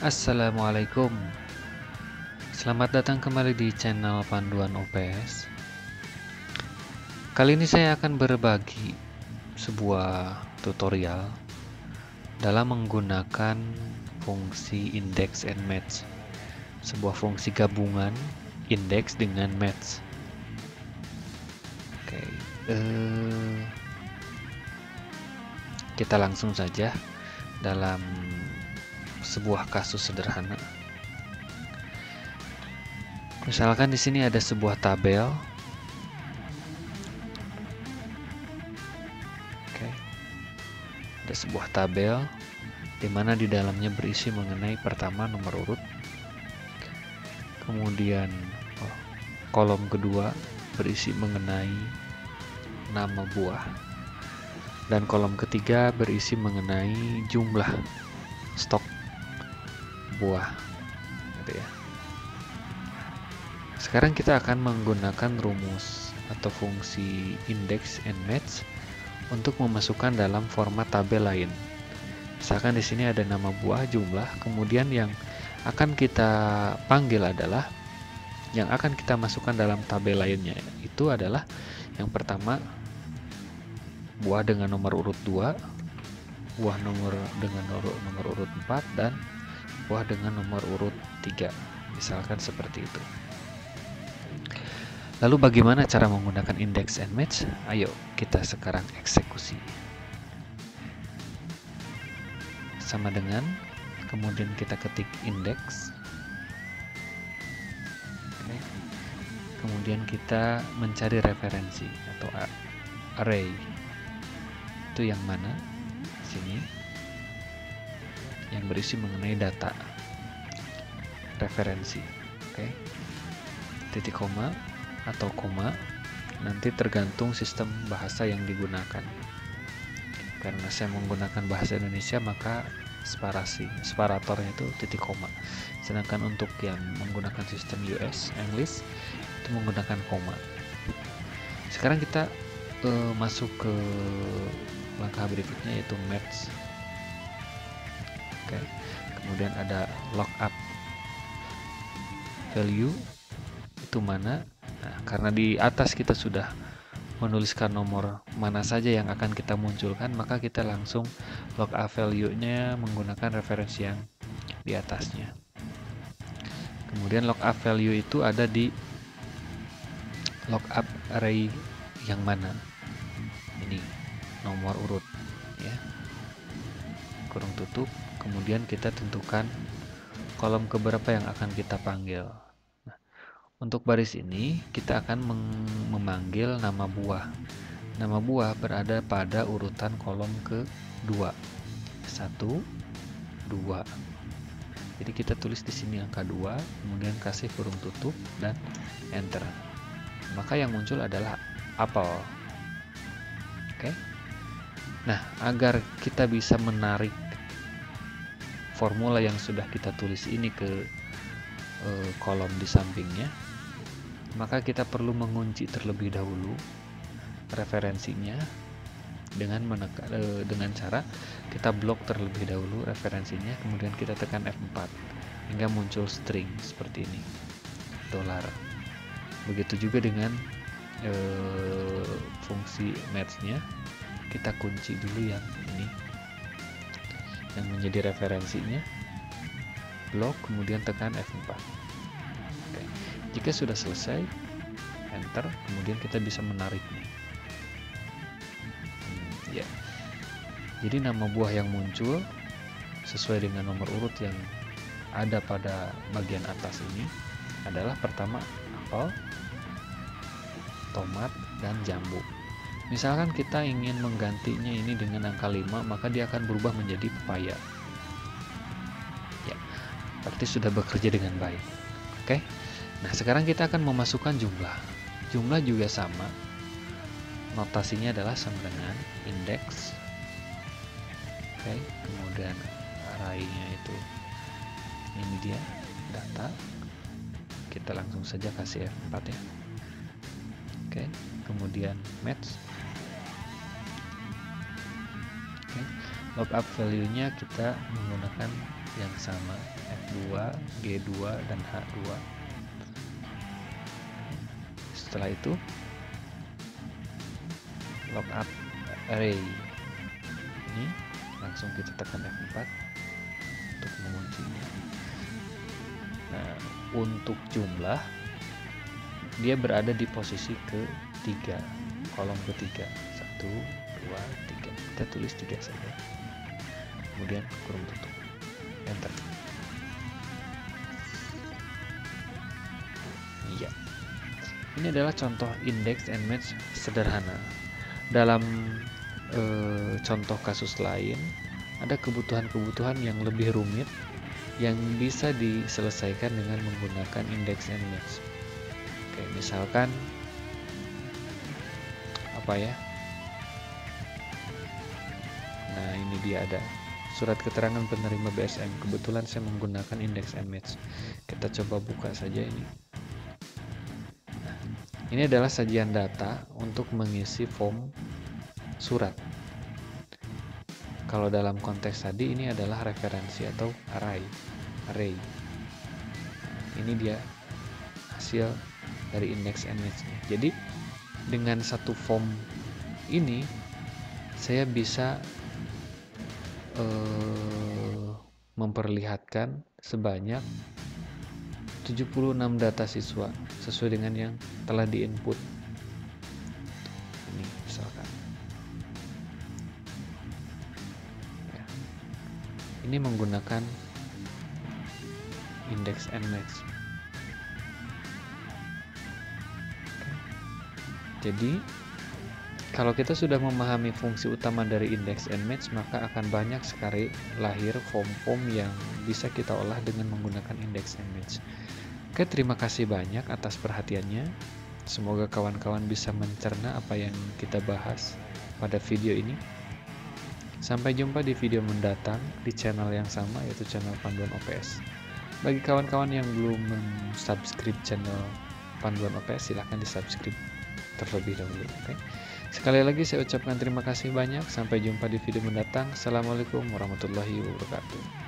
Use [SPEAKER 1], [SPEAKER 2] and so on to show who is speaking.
[SPEAKER 1] Assalamualaikum. Selamat datang kembali di channel Panduan OPS. Kali ini saya akan berbagi sebuah tutorial dalam menggunakan fungsi index and match. Sebuah fungsi gabungan index dengan match. Oke, kita langsung saja dalam sebuah kasus sederhana. Misalkan di sini ada sebuah tabel. Oke. Ada sebuah tabel di mana di dalamnya berisi mengenai pertama nomor urut. Kemudian kolom kedua berisi mengenai nama buah. Dan kolom ketiga berisi mengenai jumlah stok buah. Gitu ya. Sekarang kita akan menggunakan rumus atau fungsi index and match untuk memasukkan dalam format tabel lain. Misalkan di sini ada nama buah, jumlah, kemudian yang akan kita panggil adalah yang akan kita masukkan dalam tabel lainnya. Itu adalah yang pertama buah dengan nomor urut 2, buah dengan nomor urut 4, dan buah dengan nomor urut 3. Misalkan seperti itu. Lalu bagaimana cara menggunakan index and match? Ayo kita sekarang eksekusi. Sama dengan, kemudian kita ketik index. Oke. Kemudian kita mencari referensi atau array. Itu yang mana? Sini. Yang berisi mengenai data. Referensi. Oke. Titik koma atau koma nanti tergantung sistem bahasa yang digunakan. Karena saya menggunakan bahasa Indonesia maka separatornya itu titik koma. Sedangkan untuk yang menggunakan sistem US English itu menggunakan koma. Sekarang kita masuk ke langkah berikutnya yaitu match. Oke. Kemudian ada lookup value itu mana? Nah, karena di atas kita sudah menuliskan nomor mana saja yang akan kita munculkan, maka kita langsung lookup value-nya menggunakan referensi yang di atasnya. Kemudian lookup value itu ada di lookup array yang mana? Ini nomor urut ya. Kurung tutup, kemudian kita tentukan kolom keberapa yang akan kita panggil. Untuk baris ini, kita akan memanggil nama buah. Nama buah berada pada urutan kolom ke-2. 1, 2. Jadi kita tulis di sini angka 2, kemudian kasih kurung tutup dan enter. Maka yang muncul adalah apel. Oke. Nah, agar kita bisa menarik formula yang sudah kita tulis ini ke kolom di sampingnya, maka kita perlu mengunci terlebih dahulu referensinya dengan cara kita blok terlebih dahulu referensinya, kemudian kita tekan F4 hingga muncul string seperti ini, $. Begitu juga dengan fungsi match-nya, kita kunci dulu yang ini yang menjadi referensinya, blok, kemudian tekan F4. Oke. Jika sudah selesai, enter, kemudian kita bisa menariknya. Ya. Jadi nama buah yang muncul sesuai dengan nomor urut yang ada pada bagian atas ini adalah pertama apel, tomat, dan jambu. Misalkan kita ingin menggantinya ini dengan angka 5, maka dia akan berubah menjadi pepaya. Berarti sudah bekerja dengan baik. Oke. Nah, sekarang kita akan memasukkan jumlah. Jumlah juga sama. Notasinya adalah sama dengan index. Oke, kemudian array-nya itu ini dia data. Kita langsung saja kasih F4 ya. Oke, kemudian match. Oke. Lookup value-nya kita menggunakan yang sama, F2, G2, dan H2. Setelah itu lookup array. Ini langsung kita tekan F4 untuk menguncinya. Nah, untuk jumlah dia berada di posisi ketiga, kolom ketiga. 1, 2, 3. Kita tulis 3 saja. Kemudian kurung tutup. Enter. Iya. Ini adalah contoh index and match sederhana. Dalam contoh kasus lain, ada kebutuhan-kebutuhan yang lebih rumit yang bisa diselesaikan dengan menggunakan index and match. Oke, misalkan apa ya? Nah, ini dia ada surat keterangan penerima BSM. Kebetulan saya menggunakan index and match. Kita coba buka saja ini. Nah, ini adalah sajian data untuk mengisi form surat. Kalau dalam konteks tadi ini adalah referensi atau array. Ini dia hasil dari index and match-nya. Jadi dengan satu form ini saya bisa memperlihatkan sebanyak 76 data siswa sesuai dengan yang telah diinput. Ini misalkan. Ya. Ini menggunakan index and match. Jadi kalau kita sudah memahami fungsi utama dari index and match, maka akan banyak sekali lahir form-form yang bisa kita olah dengan menggunakan index and match. Oke, terima kasih banyak atas perhatiannya. Semoga kawan-kawan bisa mencerna apa yang kita bahas pada video ini. Sampai jumpa di video mendatang di channel yang sama, yaitu channel Panduan OPS. Bagi kawan-kawan yang belum subscribe channel Panduan OPS, silahkan di subscribe terlebih dahulu. Oke. Sekali lagi saya ucapkan terima kasih banyak. Sampai jumpa di video mendatang. Assalamualaikum warahmatullahi wabarakatuh.